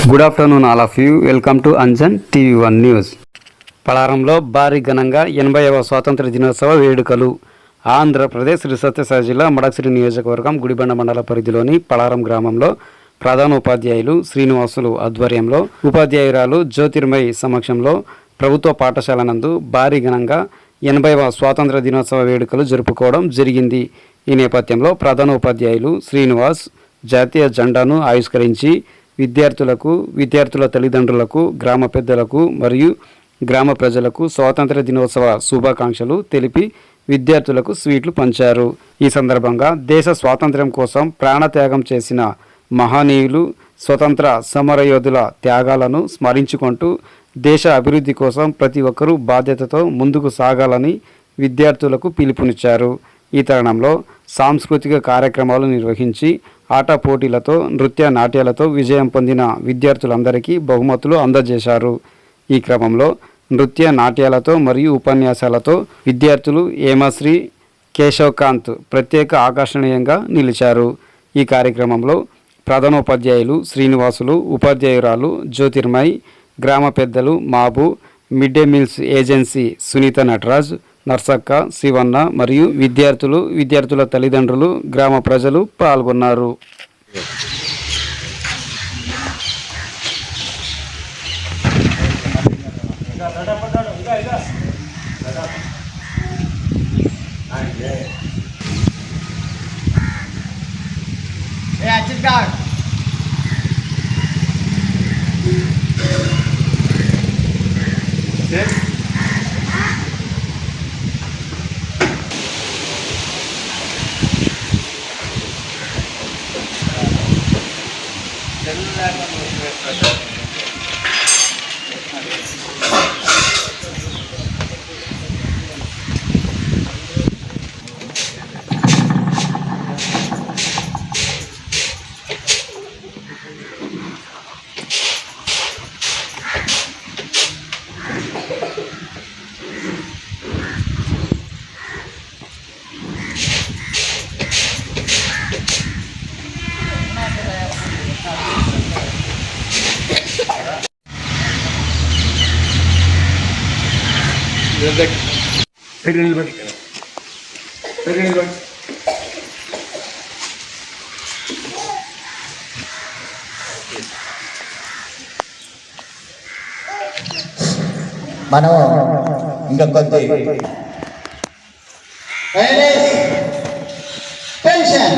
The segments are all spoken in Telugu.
Good afternoon all of you. Welcome to Anjan TV one news. పలారంలో భారీ ఘనంగా 80వ స్వాతంత్ర దినోత్సవ వేడుకలు. ఆంధ్రప్రదేశ్ శ్రీ సత్యసాయి జిల్లా మడకసిరి నియోజకవర్గం గుడిబండ మండల పరిధిలోని పలారం గ్రామంలో ప్రధాన ఉపాధ్యాయులు శ్రీనివాసులు ఆధ్వర్యంలో ఉపాధ్యాయురాలు జ్యోతిర్మయి సమక్షంలో ప్రభుత్వ పాఠశాల నందు భారీ ఘనంగా 80వ స్వాతంత్ర దినోత్సవ వేడుకలు జరుపుకోవడం జరిగింది. ఈ నేపథ్యంలో ప్రధాన ఉపాధ్యాయులు శ్రీనివాస్ జాతీయ జెండాను ఆవిష్కరించి విద్యార్థుల తల్లిదండ్రులకు, గ్రామ పెద్దలకు మరియు గ్రామ ప్రజలకు స్వాతంత్ర దినోత్సవ శుభాకాంక్షలు తెలిపి విద్యార్థులకు స్వీట్లు పంచారు. ఈ సందర్భంగా దేశ స్వాతంత్ర్యం కోసం ప్రాణత్యాగం చేసిన మహనీయులు, స్వతంత్ర సమరయోధుల త్యాగాలను స్మరించుకుంటూ దేశ అభివృద్ధి కోసం ప్రతి ఒక్కరూ బాధ్యతతో ముందుకు సాగాలని విద్యార్థులకు పిలుపునిచ్చారు. ఈ తరుణంలో సాంస్కృతిక కార్యక్రమాలు నిర్వహించి ఆట పోటీలతో, నృత్య నాట్యాలతో విజయం పొందిన విద్యార్థులందరికీ బహుమతులు అందజేశారు. ఈ క్రమంలో నృత్య నాట్యాలతో మరియు ఉపన్యాసాలతో విద్యార్థులు హేమశ్రీ, కేశవకాంత్ ప్రత్యేక ఆకర్షణీయంగా నిలిచారు. ఈ కార్యక్రమంలో ప్రధానోపాధ్యాయులు శ్రీనివాసులు, ఉపాధ్యాయురాలు జ్యోతిర్మయి, గ్రామ పెద్దలు Mabu, mid day meals agency Sunitha Nataraj, Narsakka, Shivanna మరియు విద్యార్థుల తల్లిదండ్రులు, గ్రామ ప్రజలు పాల్గొన్నారు. మనం ఇంకా కొద్ది పెన్షన్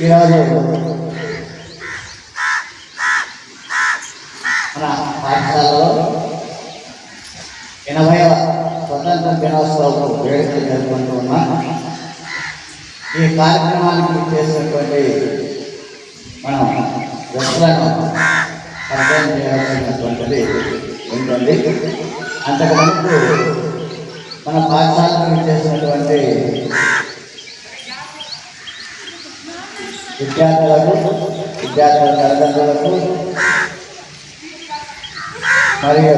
ఈరోజు మన పాఠశాలలో 80వ స్వతంత్ర దినోత్సవ వేడుకలు జరుపుకుంటూ ఉన్నాం. ఈ కార్యక్రమానికి చేసినటువంటి మనం వ్యక్తులను పరిచయం చేయాల్సినటువంటిది ఉంటుంది. అంతకుముందు మన పాఠశాలకు చేసినటువంటి విద్యార్థులకు, విద్యార్థుల తల్లిదండ్రులకు మరియు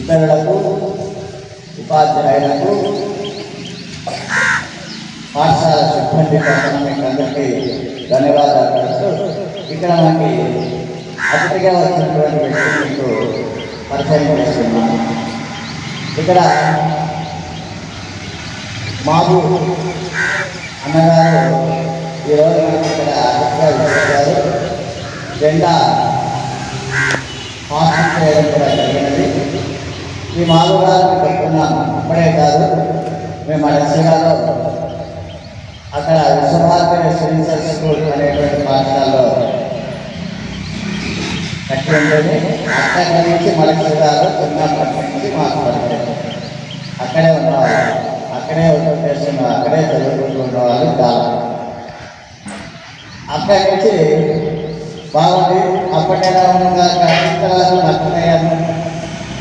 ఇతరులకు, ఉపాధ్యాయులకు, పాఠశాల సిబ్బంది తరఫున మీకు అందరికీ ధన్యవాదాలు తెలుస్తూ ఇక్కడ మనకి అతిథిగా వచ్చినటువంటి వ్యక్తులు మీకు పరిచయం చేస్తున్నాను. ఇక్కడ మాకు అన్నగారు ఈరోజు మనకి ఇక్కడ అతిథిగా వచ్చారు. జెండా హాస్టల్ చేయడం కూడా జరిగినది. ఈ మాధవరాజుని పెట్టుకున్నాం. అప్పుడే కాదు, మేము అలసిగాలో అక్కడ విశ్వభారతి రెసిడెన్షియల్ స్కూల్ అనేటువంటి పాఠశాలలో కట్టి ఉండేది. అక్కడి నుంచి మలసిగాలో చిన్నప్పటి నుంచి మాకు పరిచయం. అక్కడే ఉన్నవాళ్ళు, అక్కడే చేస్తున్న, అక్కడే చదువుకుంటూ ఉన్నవాళ్ళు చాలా. అక్కడి నుంచి బాగుంది. అప్పటిలా ఉండగా కవితరాలు నడుతున్నాయని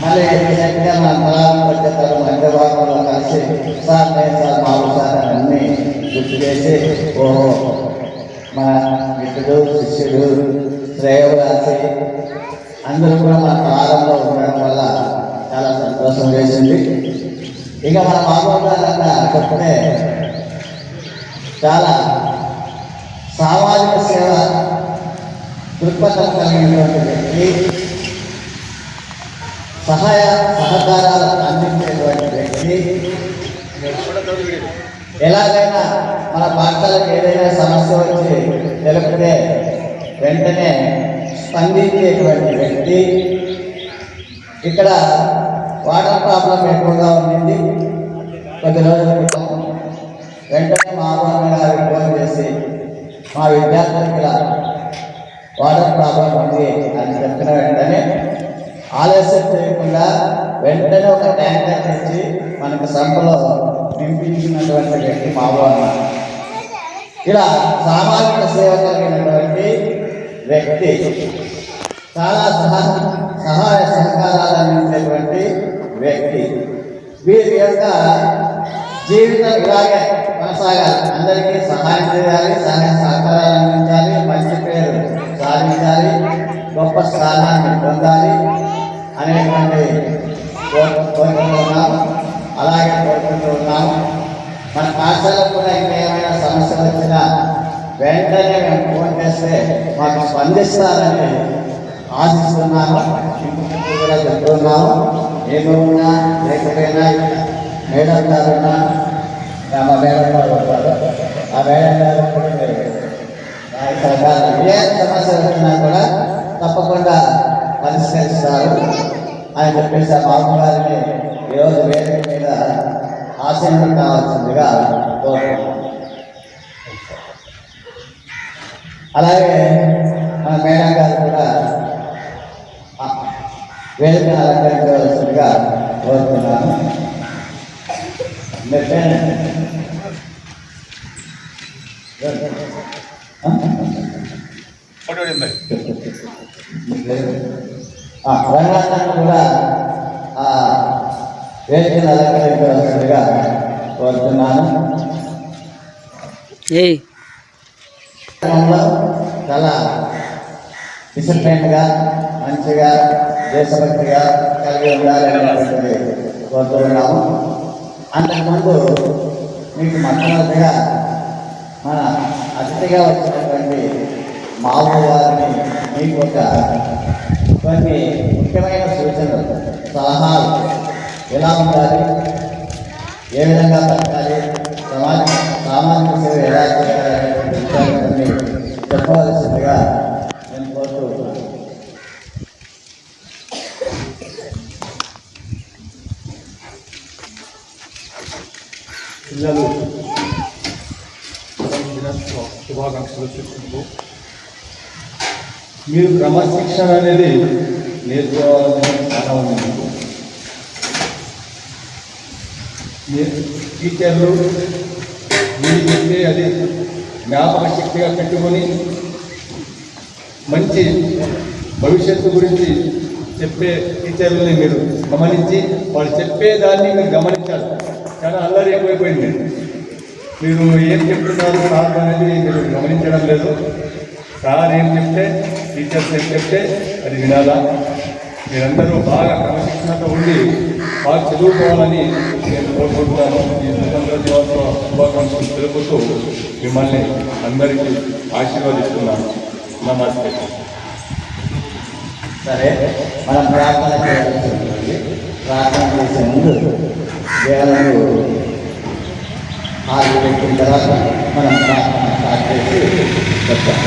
మళ్ళీ రీసెంట్గా మన తలాలు పద్ధతులు మధ్య భాగంలో కలిసి సార్ నేను సార్ మామూలు సార్ అని అన్నీ గుర్తు చేసి, ఓహో మన మిత్రుడు, శిష్యుడు, శ్రేయోరాశి అందరూ కూడా మన తలాలలో ఉండడం వల్ల చాలా సంతోషం వేసింది. ఇక మన మామూలుగా చెప్తే చాలా సామాజిక సేవ దృక్పథం కలిగినటువంటి వ్యక్తి, సహాయ సహకారాలు అందించేటువంటి వ్యక్తి. ఎలాగైనా మన పాఠశాలకు ఏదైనా సమస్య వచ్చి తెలిపితే వెంటనే స్పందించేటువంటి వ్యక్తి. ఇక్కడ వాటర్ ప్రాబ్లం ఎక్కువగా ఉండింది. కొద్ది రోజుల క్రితం వెంటనే మా అమ్మ గారికి ఫోన్ చేసి మా విద్యార్థులకి ఇలా వాటర్ ప్రాబ్లం ఉంది అని చెప్పిన వెంటనే ఆలస్యం చేయకుండా వెంటనే ఒక ట్యాంకర్ తెచ్చి మనకు సంపలో నింపించినటువంటి వ్యక్తి మావోన్న. ఇలా సామాజిక సేవ కలిగినటువంటి వ్యక్తి, చాలా సహాయ సహకారాలు అందించేటువంటి వ్యక్తి. వీరి యొక్క జీవితం ఇలాగే కొనసాగాలి. అందరికీ సహాయం చేయాలి, సహాయ సహకారాలు అందించాలి, మంచి పేరు సాధించాలి, గొప్ప స్థానాన్ని పొందాలి అనేటువంటి కోరుకుంటూ ఉన్నాము. అలాగే కోరుకుంటూ ఉన్నాము. మన పాఠశాలకు కూడా ఇంకా ఏమైనా సమస్యలు వచ్చినా వెంటనే మేము ఫోన్ చేస్తే మాకు స్పందిస్తారని ఆశిస్తున్నాను. ఇంకొకటి కూడా చెప్తున్నాము, ఏమున్నా లేకపోయినా మేడం గారున్నా మా మేడం గారు ఉంటారు, ఆ మేడం గారు కూడా ఏ సమస్య వచ్చినా కూడా తప్పకుండా పరిష్కరిస్తారు అని చెప్పేసి ఆ బాబు గారిని ఈరోజు వేదిక మీద ఆశీర్వాదం కావాల్సిందిగా కోరుతున్నాను. అలాగే మన మేడం గారు కూడా వేదికను అలంకరించవలసిందిగా కోరుతున్నాను. రంగాన్ని కూడా వేదికను అలంకరించవలసిందిగా కోరుతున్నాను. చాలా డిసిప్లిన్గా మంచిగా దేశభక్తిగా కలిగి ఉండాలనేటువంటిది కోరుతున్నాము. అంతకుముందు మీకు మొట్టమొదటిగా మన అతిథిగా వచ్చినటువంటి మావు వారిని మీకు కొన్ని ముఖ్యమైన సూచనలు సలహాలు ఎలా ఉండాలి, ఏ విధంగా బతకాలి, సామాజిక సేవ ఎలా చేయాలనేటువంటి విషయాలన్నీ చెప్పవలసిందిగా నేను కోరుతూ పిల్లలు శుభాకాంక్షలు చెప్తూ మీరు క్రమశిక్షణ అనేది నేర్చుకోవాలని చాలా ఉంది. టీచర్లు మీరు చెప్తే అది జ్ఞాపక శక్తిగా పెట్టుకొని మంచి భవిష్యత్తు గురించి చెప్పే టీచర్లని మీరు గమనించి వాళ్ళు చెప్పేదాన్ని మీరు గమనించాలి. చాలా అల్లరి ఎక్కువైపోయింది, మీరు ఏం చెప్తున్నారు సార్ అనేది మీరు గమనించడం లేదు. సార్ ఏం చెప్తే టీచర్స్ ఏం చెప్తే అది వినాలా. మీరందరూ బాగా క్రమశిక్షణతో ఉండి బాగా చదువుకోవాలని నేను కోరుకుంటున్నాను. ఈ స్వతంత్ర దినోత్సవ శుభాకాంక్షలు తెలుపుతూ మిమ్మల్ని అందరికీ ఆశీర్వదిస్తున్నాను. నమస్తే. సరే, మనం ప్రార్థన చేయాల్సి ప్రార్థన చేసే ముందు దేవుడు ఆరు పెట్టిన తర్వాత మనం ప్రార్థన స్టార్ట్ చేసి చెప్తాం.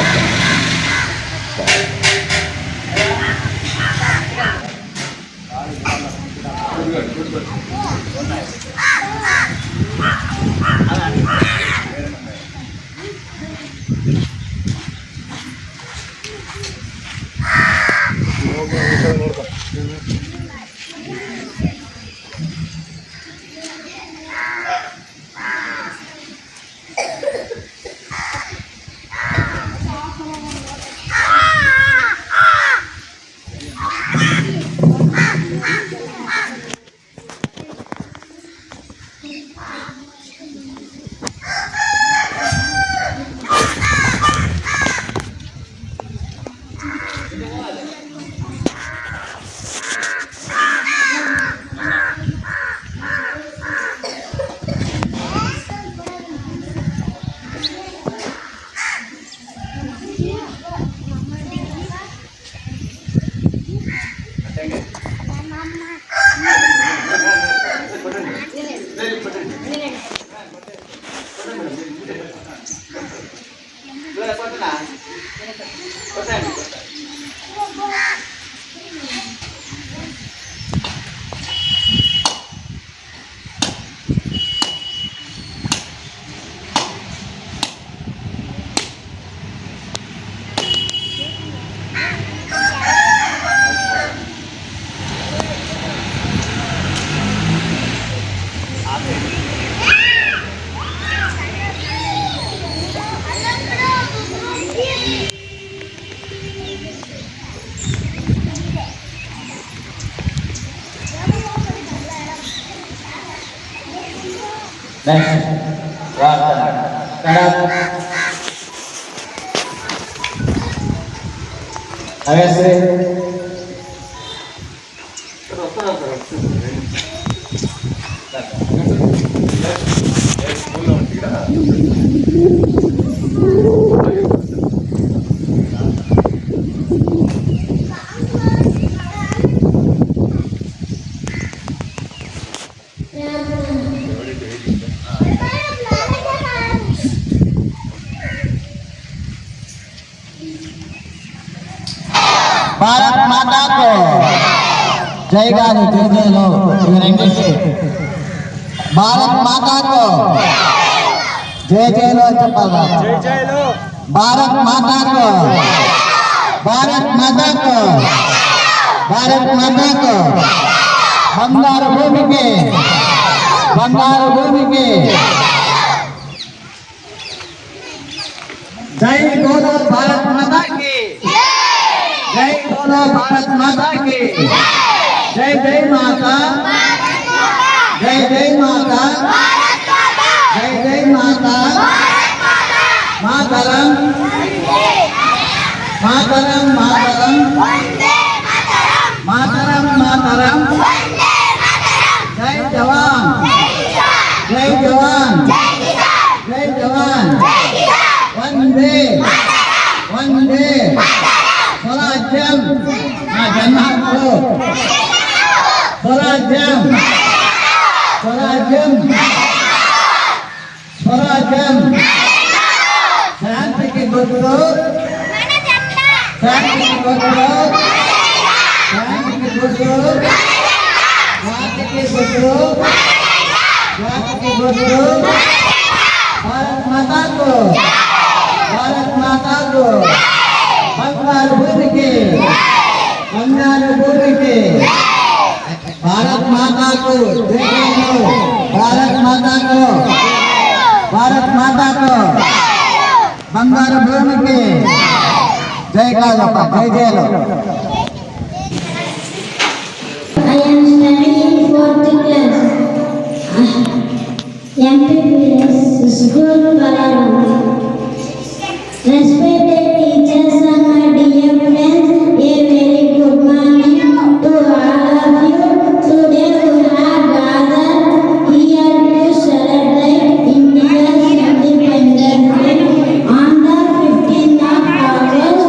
భారత్ మాతాకు జై గారు జై జయలు ఇవి రెండింటి భారత్ మాతాకు జై జయలు అని చెప్పాలి. భారత్ మాతాకు భారత్ మాతాకు భారత్ మాతాకు బంగారు భూమికి బంగారు భూమికి జై బోలో భారత్ మాతా की जय बोलो भारत माता की जय जय माता जय जय माता जय जय माता मातरम मातरम मातरम मातरम मातरम जय जवान जय जवान जय जवान वंदे वंदे स्वराज्यम ना जन्महक्कु स्वराज्यम स्वराज्यम स्वराज्यम शांति की गुरु शांति की गुरु शांति की गुरु शांति की गुरु शांति की गुरु भारत माता को भारत माता को बंगारू भूमि के बंगारू भूमि के भारत माता को देखो भारत माता को भारत माता को बंगारू भूमि के जय कालप्पा जय जयलो. I am studying fourth class. MPPS School Palaram. Respected teachers and my dear friends, a very good morning to all of you. Today we have gathered here to celebrate India's independence day on the 15th of August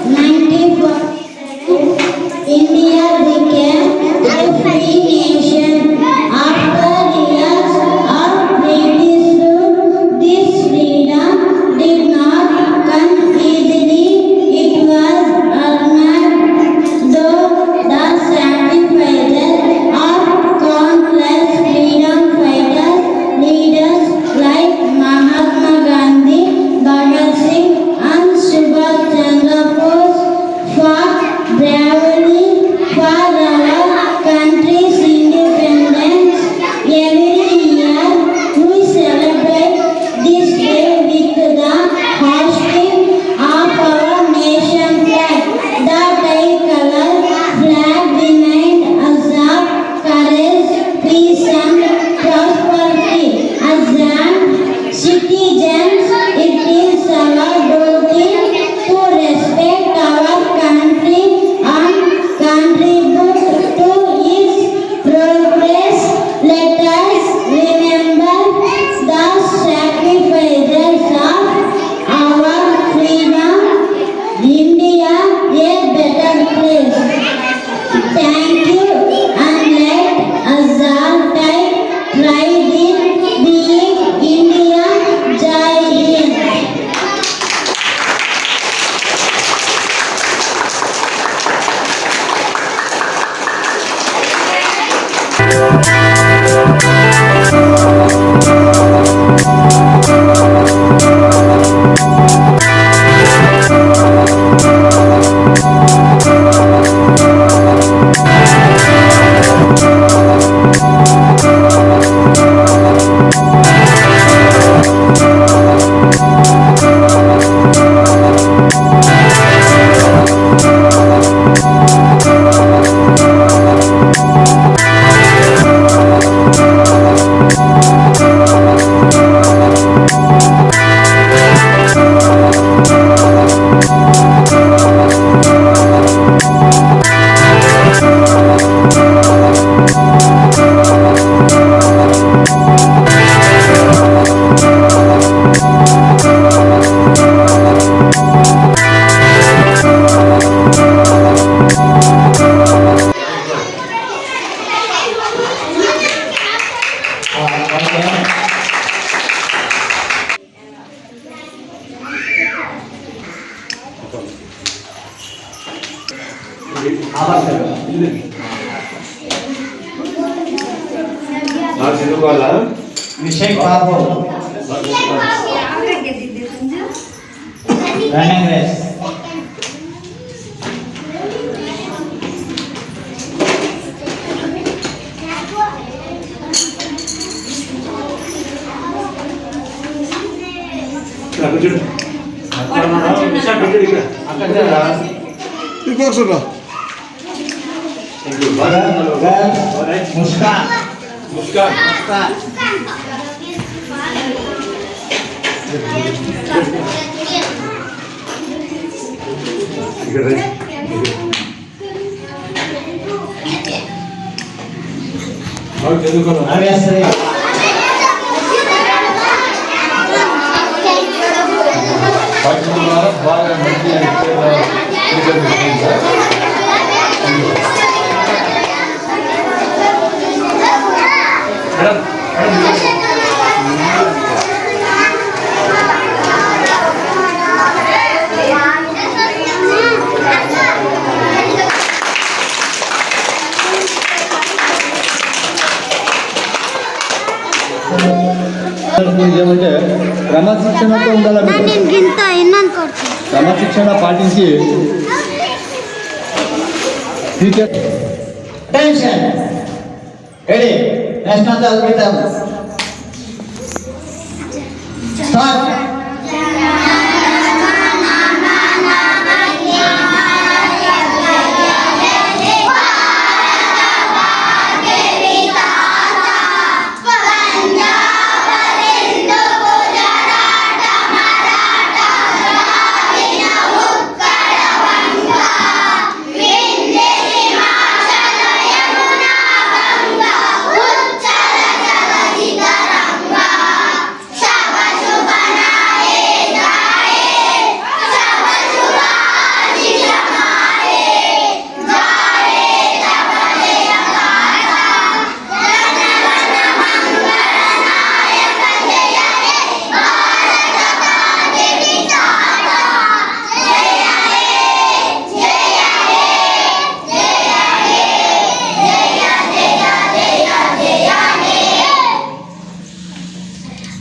1947. India became a free nation after years of British rule. This freedom did not come Vishay Babu running race Muskan Muskan Muskan Navyasri బాగా మంచి ఏమంటే క్రమశిక్షణతో ఉండాలి. క్రమశిక్షణ పాటించి టీచర్ టెన్షన్ రెడీ నేషనల్ చదివిద్దాం స్టార్ట్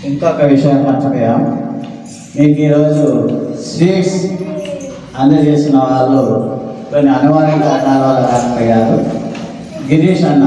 ఇంకొక విషయం మర్చిపోయాం. మీకు ఈరోజు స్వీట్స్ అందజేసిన వాళ్ళు కొన్ని అనివార్య కారణాల వల్ల రాకపోయారు. గిరీష్ అన్న